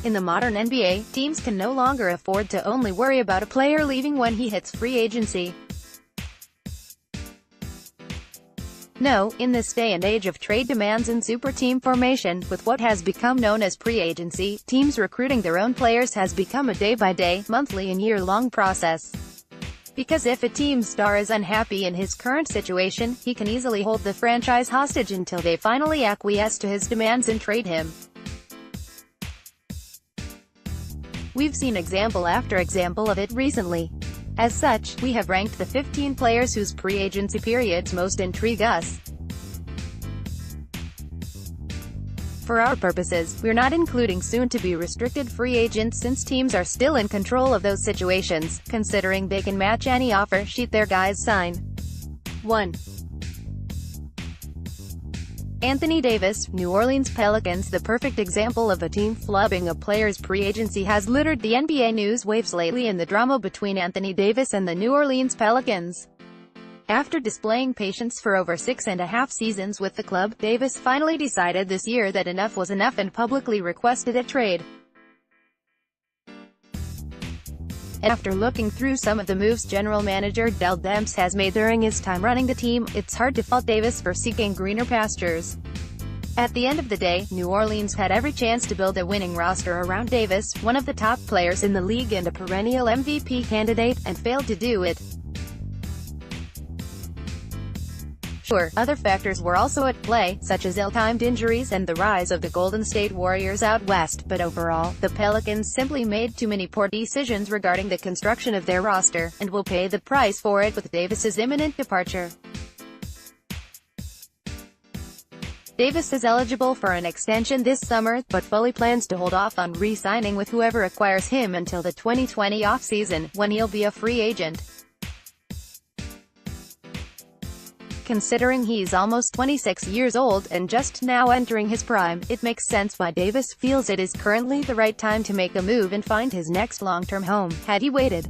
In the modern NBA, teams can no longer afford to only worry about a player leaving when he hits free agency. No, in this day and age of trade demands and super team formation, with what has become known as pre-agency, teams recruiting their own players has become a day-by-day, monthly and year-long process. Because if a team's star is unhappy in his current situation, he can easily hold the franchise hostage until they finally acquiesce to his demands and trade him. We've seen example after example of it recently. As such, we have ranked the 15 players whose pre-agency periods most intrigue us. For our purposes, we're not including soon-to-be restricted free agents since teams are still in control of those situations, considering they can match any offer sheet their guys sign. 1. Anthony Davis, New Orleans Pelicans. The perfect example of a team flubbing a player's pre-agency has littered the NBA news waves lately in the drama between Anthony Davis and the New Orleans Pelicans. After displaying patience for over 6.5 seasons with the club, Davis finally decided this year that enough was enough and publicly requested a trade. After looking through some of the moves general manager Dell Demps has made during his time running the team, it's hard to fault Davis for seeking greener pastures. At the end of the day, New Orleans had every chance to build a winning roster around Davis, one of the top players in the league and a perennial MVP candidate, and failed to do it. Sure, other factors were also at play, such as ill-timed injuries and the rise of the Golden State Warriors out west, but overall, the Pelicans simply made too many poor decisions regarding the construction of their roster, and will pay the price for it with Davis's imminent departure. Davis is eligible for an extension this summer, but fully plans to hold off on re-signing with whoever acquires him until the 2020 off-season, when he'll be a free agent. Considering he's almost 26 years old and just now entering his prime, it makes sense why Davis feels it is currently the right time to make a move and find his next long-term home. Had he waited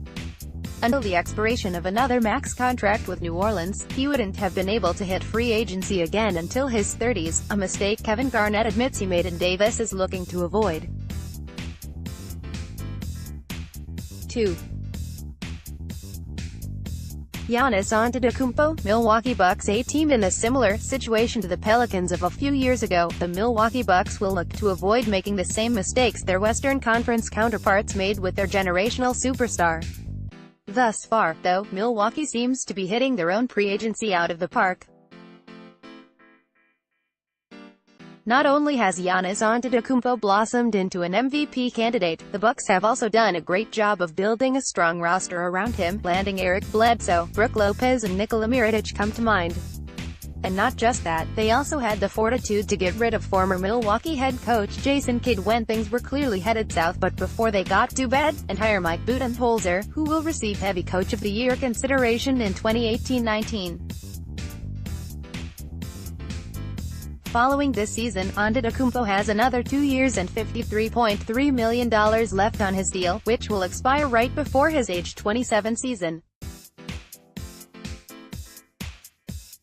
until the expiration of another max contract with New Orleans, he wouldn't have been able to hit free agency again until his 30s, a mistake Kevin Garnett admits he made and Davis is looking to avoid. 2. Giannis Antetokounmpo, Milwaukee Bucks. A team in a similar situation to the Pelicans of a few years ago, the Milwaukee Bucks will look to avoid making the same mistakes their Western Conference counterparts made with their generational superstar. Thus far, though, Milwaukee seems to be hitting their own pre-agency out of the park. Not only has Giannis Antetokounmpo blossomed into an MVP candidate, the Bucks have also done a great job of building a strong roster around him, landing Eric Bledsoe, Brook Lopez and Nikola Mirotic come to mind. And not just that, they also had the fortitude to get rid of former Milwaukee head coach Jason Kidd when things were clearly headed south but before they got too bad, and hire Mike Budenholzer, who will receive heavy Coach of the Year consideration in 2018-19. Following this season, Antetokounmpo has another 2 years and $53.3 million left on his deal, which will expire right before his age 27 season.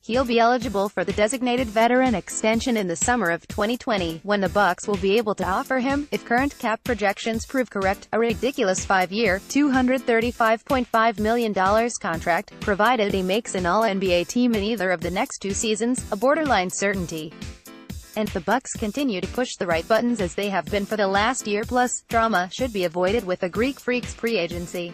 He'll be eligible for the designated veteran extension in the summer of 2020, when the Bucks will be able to offer him, if current cap projections prove correct, a ridiculous 5-year, $235.5 million contract, provided he makes an All-NBA team in either of the next 2 seasons, a borderline certainty. And the Bucks continue to push the right buttons as they have been for the last year plus. Drama should be avoided with a Greek Freaks pre-agency.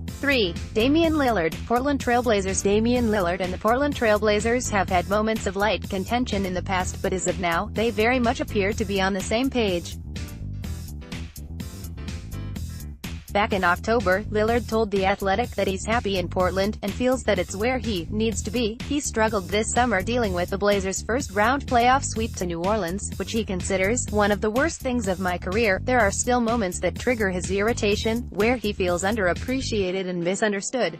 3. Damian Lillard, Portland Trailblazers. Damian Lillard and the Portland Trailblazers have had moments of light contention in the past, but as of now, they very much appear to be on the same page. Back in October, Lillard told The Athletic that he's happy in Portland, and feels that it's where he needs to be. He struggled this summer dealing with the Blazers' first-round playoff sweep to New Orleans, which he considers one of the worst things of my career. There are still moments that trigger his irritation, where he feels underappreciated and misunderstood.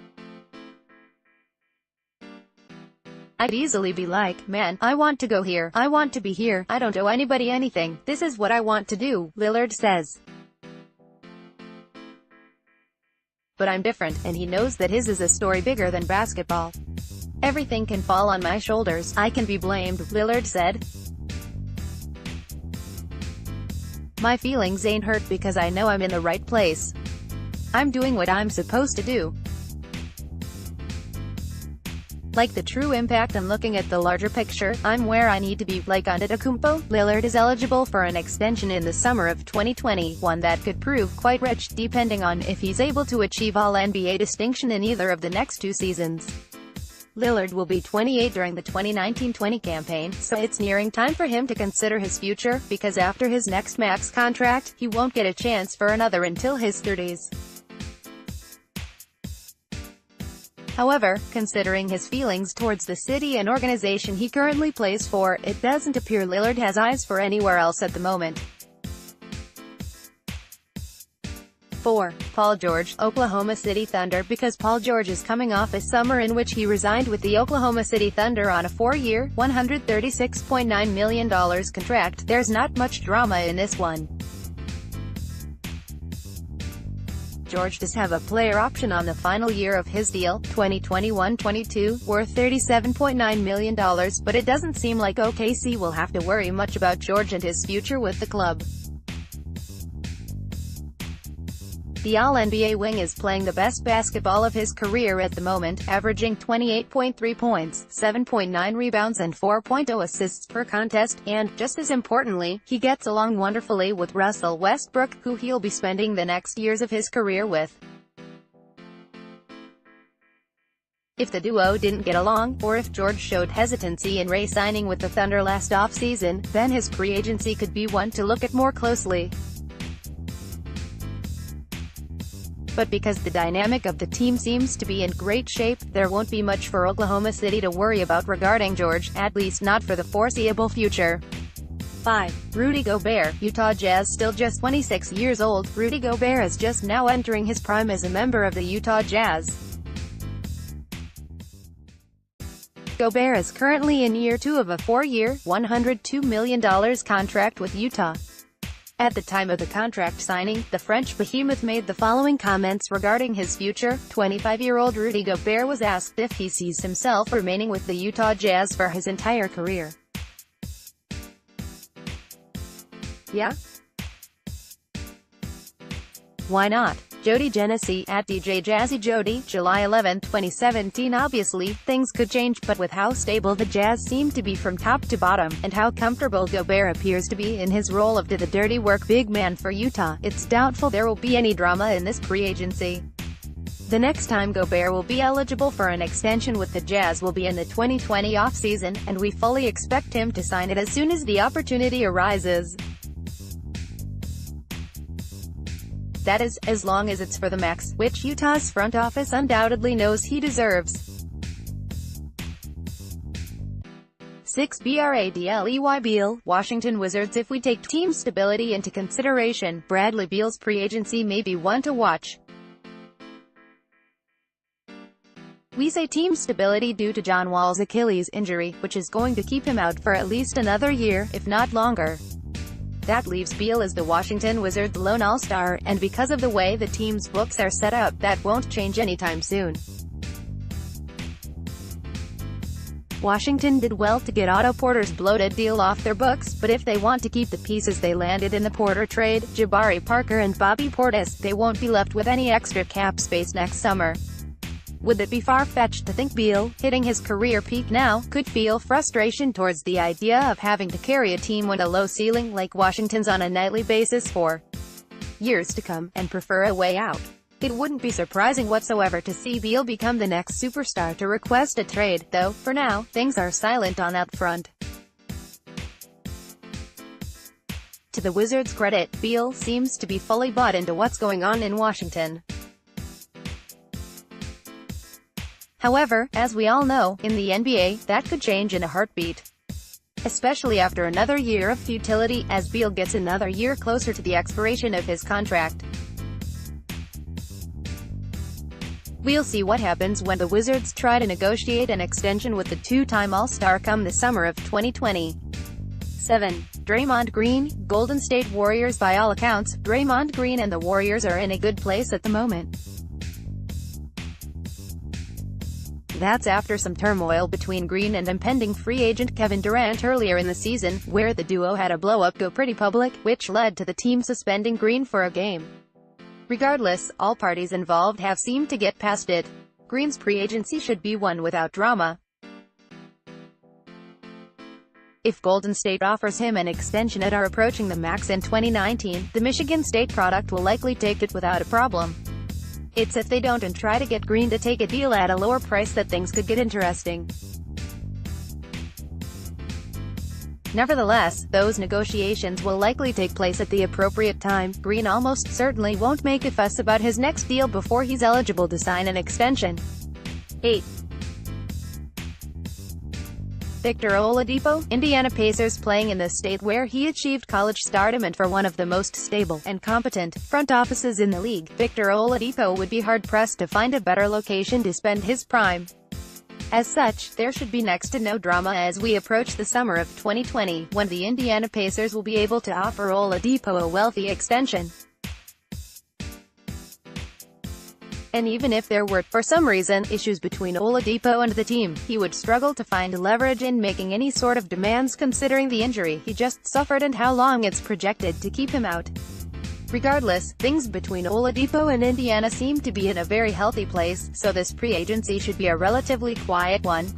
I'd easily be like, man, I want to go here, I want to be here, I don't owe anybody anything, this is what I want to do, Lillard says. But I'm different, and he knows that his is a story bigger than basketball. Everything can fall on my shoulders, I can be blamed, Lillard said. My feelings ain't hurt because I know I'm in the right place. I'm doing what I'm supposed to do. Like the true impact and looking at the larger picture, I'm where I need to be. Like Antetokounmpo, Lillard is eligible for an extension in the summer of 2020, one that could prove quite rich, depending on if he's able to achieve All-NBA distinction in either of the next 2 seasons. Lillard will be 28 during the 2019-20 campaign, so it's nearing time for him to consider his future, because after his next max contract, he won't get a chance for another until his 30s. However, considering his feelings towards the city and organization he currently plays for, it doesn't appear Lillard has eyes for anywhere else at the moment. 4. Paul George, Oklahoma City Thunder. Because Paul George is coming off a summer in which he resigned with the Oklahoma City Thunder on a 4-year, $136.9 million contract, there's not much drama in this one. George does have a player option on the final year of his deal, 2021-22, worth $37.9 million, but it doesn't seem like OKC will have to worry much about George and his future with the club. The All-NBA wing is playing the best basketball of his career at the moment, averaging 28.3 points, 7.9 rebounds and 4.0 assists per contest, and, just as importantly, he gets along wonderfully with Russell Westbrook, who he'll be spending the next years of his career with. If the duo didn't get along, or if George showed hesitancy in re-signing with the Thunder last off-season, then his free agency could be one to look at more closely. But because the dynamic of the team seems to be in great shape, there won't be much for Oklahoma City to worry about regarding George, at least not for the foreseeable future. 5. Rudy Gobert, Utah Jazz. Still just 26 years old, Rudy Gobert is just now entering his prime as a member of the Utah Jazz. Gobert is currently in year 2 of a 4-year, $102 million contract with Utah. At the time of the contract signing, the French behemoth made the following comments regarding his future. 25-year-old Rudy Gobert was asked if he sees himself remaining with the Utah Jazz for his entire career. Yeah? Why not? Jody Genesee, at DJ Jazzy Jody, July 11, 2017. Obviously, things could change, but with how stable the Jazz seem to be from top to bottom, and how comfortable Gobert appears to be in his role of the dirty work big man for Utah, it's doubtful there will be any drama in this free agency. The next time Gobert will be eligible for an extension with the Jazz will be in the 2020 offseason, and we fully expect him to sign it as soon as the opportunity arises. That is, as long as it's for the max, which Utah's front office undoubtedly knows he deserves. 6. Bradley Beal, Washington Wizards. If we take team stability into consideration, Bradley Beal's free agency may be one to watch. We say team stability due to John Wall's Achilles injury, which is going to keep him out for at least another year, if not longer. That leaves Beal as the Washington Wizards' lone all-star, and because of the way the team's books are set up, that won't change anytime soon. Washington did well to get Otto Porter's bloated deal off their books, but if they want to keep the pieces they landed in the Porter trade, Jabari Parker and Bobby Portis, they won't be left with any extra cap space next summer. Would it be far-fetched to think Beal, hitting his career peak now, could feel frustration towards the idea of having to carry a team with a low ceiling like Washington's on a nightly basis for years to come, and prefer a way out? It wouldn't be surprising whatsoever to see Beal become the next superstar to request a trade, though, for now, things are silent on that front. To the Wizards' credit, Beal seems to be fully bought into what's going on in Washington. However, as we all know, in the NBA, that could change in a heartbeat. Especially after another year of futility, as Beal gets another year closer to the expiration of his contract. We'll see what happens when the Wizards try to negotiate an extension with the two-time All-Star come the summer of 2020. 7. Draymond Green, Golden State Warriors. By all accounts, Draymond Green and the Warriors are in a good place at the moment. That's after some turmoil between Green and impending free agent Kevin Durant earlier in the season, where the duo had a blow-up go pretty public, which led to the team suspending Green for a game. Regardless, all parties involved have seemed to get past it. Green's free agency should be one without drama. If Golden State offers him an extension at or approaching the max in 2019, the Michigan State product will likely take it without a problem. It's if they don't and try to get Green to take a deal at a lower price that things could get interesting. Nevertheless, those negotiations will likely take place at the appropriate time. Green almost certainly won't make a fuss about his next deal before he's eligible to sign an extension. 8. Victor Oladipo, Indiana Pacers. Playing in the state where he achieved college stardom and for one of the most stable and competent front offices in the league, Victor Oladipo would be hard-pressed to find a better location to spend his prime. As such, there should be next to no drama as we approach the summer of 2020, when the Indiana Pacers will be able to offer Oladipo a wealthy extension. And even if there were, for some reason, issues between Oladipo and the team, he would struggle to find leverage in making any sort of demands considering the injury he just suffered and how long it's projected to keep him out. Regardless, things between Oladipo and Indiana seem to be in a very healthy place, so this pre-agency should be a relatively quiet one.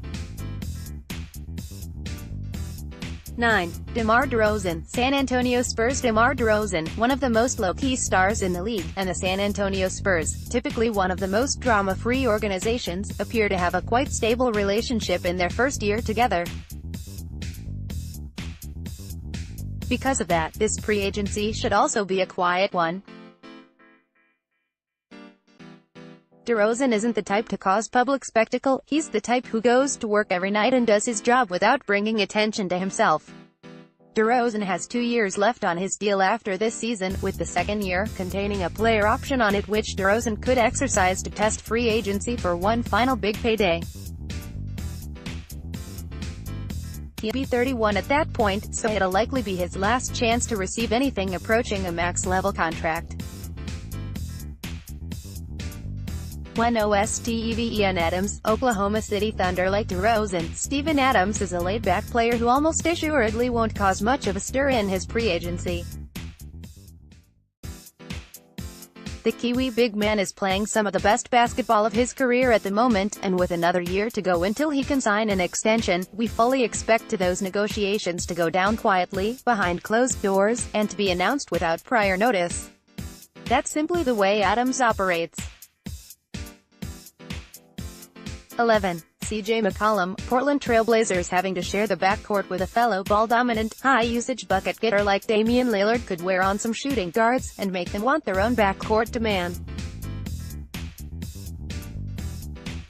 9. DeMar DeRozan, San Antonio Spurs. DeMar DeRozan, one of the most low-key stars in the league, and the San Antonio Spurs, typically one of the most drama-free organizations, appear to have a quite stable relationship in their first year together. Because of that, this pre-agency should also be a quiet one. DeRozan isn't the type to cause public spectacle, he's the type who goes to work every night and does his job without bringing attention to himself. DeRozan has 2 years left on his deal after this season, with the second year containing a player option on it which DeRozan could exercise to test free agency for one final big payday. He'll be 31 at that point, so it'll likely be his last chance to receive anything approaching a max-level contract. 1. Steven Adams, Oklahoma City Thunder. Like DeRozan, Steven Adams is a laid-back player who almost assuredly won't cause much of a stir in his pre-agency. The Kiwi big man is playing some of the best basketball of his career at the moment, and with another year to go until he can sign an extension, we fully expect those negotiations to go down quietly, behind closed doors, and to be announced without prior notice. That's simply the way Adams operates. 11. CJ McCollum, Portland Trail Blazers. Having to share the backcourt with a fellow ball-dominant, high-usage bucket getter like Damian Lillard could wear on some shooting guards, and make them want their own backcourt demand.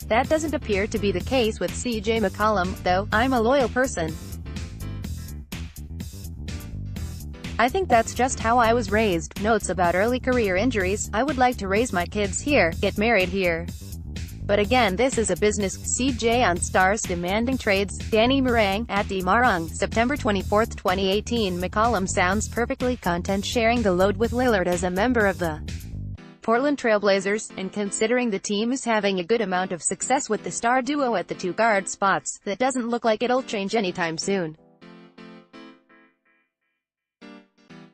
That doesn't appear to be the case with CJ McCollum, though. I'm a loyal person. I think that's just how I was raised. Notes about early career injuries. I would like to raise my kids here, get married here. But again, this is a business. CJ on Stars demanding trades. Danny Marang, at @DMarang, September 24, 2018. McCollum sounds perfectly content sharing the load with Lillard as a member of the Portland Trail Blazers, and considering the team is having a good amount of success with the star duo at the two guard spots, that doesn't look like it'll change anytime soon.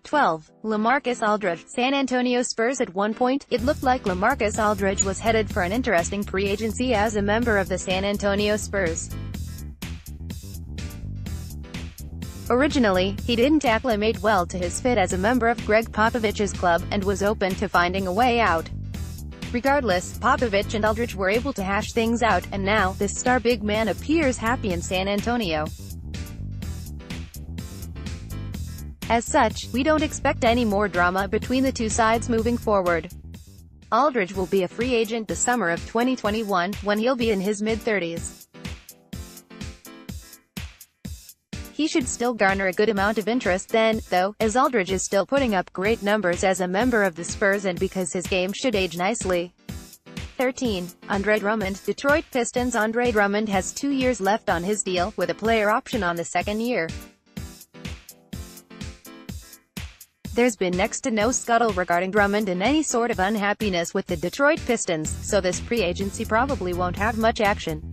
12. LaMarcus Aldridge, San Antonio Spurs. At one point, it looked like LaMarcus Aldridge was headed for an interesting pre-agency as a member of the San Antonio Spurs. Originally, he didn't acclimate well to his fit as a member of Greg Popovich's club, and was open to finding a way out. Regardless, Popovich and Aldridge were able to hash things out, and now, this star big man appears happy in San Antonio. As such, we don't expect any more drama between the two sides moving forward. Aldridge will be a free agent the summer of 2021, when he'll be in his mid-30s. He should still garner a good amount of interest then, though, as Aldridge is still putting up great numbers as a member of the Spurs and because his game should age nicely. 13. Andre Drummond, Detroit Pistons. Andre Drummond has 2 years left on his deal, with a player option on the second year. There's been next to no scuttle regarding Drummond and any sort of unhappiness with the Detroit Pistons, so this pre-agency probably won't have much action.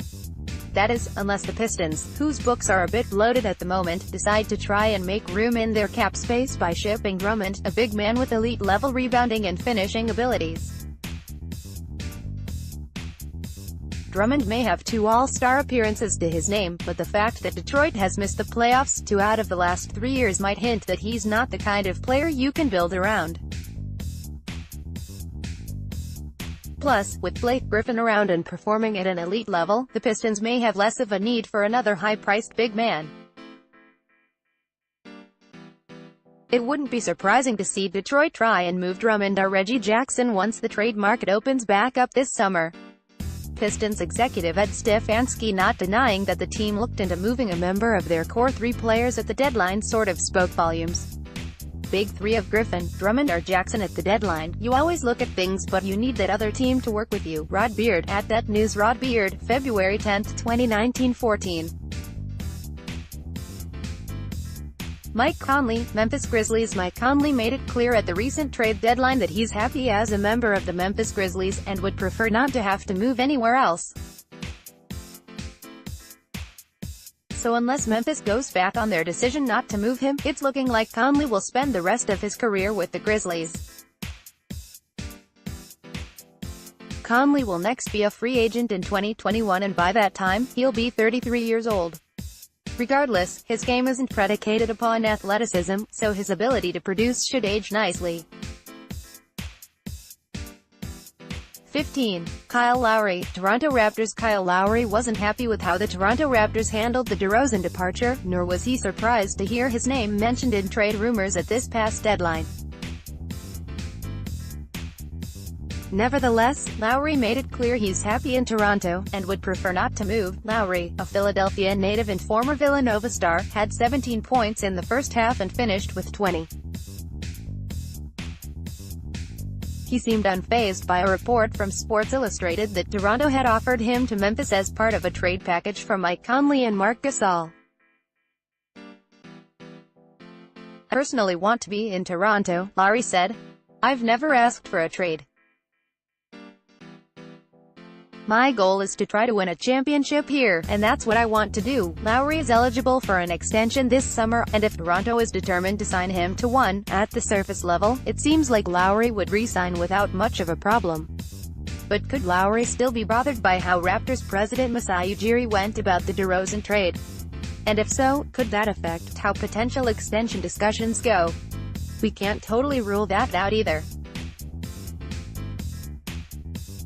That is, unless the Pistons, whose books are a bit bloated at the moment, decide to try and make room in their cap space by shipping Drummond, a big man with elite-level rebounding and finishing abilities. Drummond may have 2 All-Star appearances to his name, but the fact that Detroit has missed the playoffs 2 out of the last 3 years might hint that he's not the kind of player you can build around. Plus, with Blake Griffin around and performing at an elite level, the Pistons may have less of a need for another high-priced big man. It wouldn't be surprising to see Detroit try and move Drummond or Reggie Jackson once the trade market opens back up this summer. Pistons executive Ed Stefanski not denying that the team looked into moving a member of their core 3 players at the deadline sort of spoke volumes. Big 3 of Griffin, Drummond or Jackson at the deadline. You always look at things but you need that other team to work with you. Rod Beard, at That News. Rod Beard, February 10, 2019-14. Mike Conley, Memphis Grizzlies. Mike Conley made it clear at the recent trade deadline that he's happy as a member of the Memphis Grizzlies, and would prefer not to have to move anywhere else. So unless Memphis goes back on their decision not to move him, it's looking like Conley will spend the rest of his career with the Grizzlies. Conley will next be a free agent in 2021, and by that time, he'll be 33 years old. Regardless, his game isn't predicated upon athleticism, so his ability to produce should age nicely. 15. Kyle Lowry, Toronto Raptors. Kyle Lowry wasn't happy with how the Toronto Raptors handled the DeRozan departure, nor was he surprised to hear his name mentioned in trade rumors at this past deadline. Nevertheless, Lowry made it clear he's happy in Toronto, and would prefer not to move. Lowry, a Philadelphia native and former Villanova star, had 17 points in the first half and finished with 20. He seemed unfazed by a report from Sports Illustrated that Toronto had offered him to Memphis as part of a trade package from Mike Conley and Marc Gasol. "I personally want to be in Toronto," Lowry said. "I've never asked for a trade. My goal is to try to win a championship here, and that's what I want to do." Lowry is eligible for an extension this summer, and if Toronto is determined to sign him to one, at the surface level, it seems like Lowry would re-sign without much of a problem. But could Lowry still be bothered by how Raptors president Masai Ujiri went about the DeRozan trade? And if so, could that affect how potential extension discussions go? We can't totally rule that out either.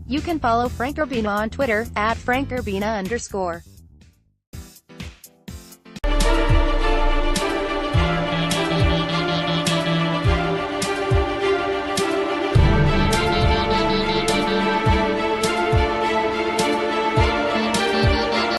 You can follow Frank Urbina on Twitter, @FrankUrbina_.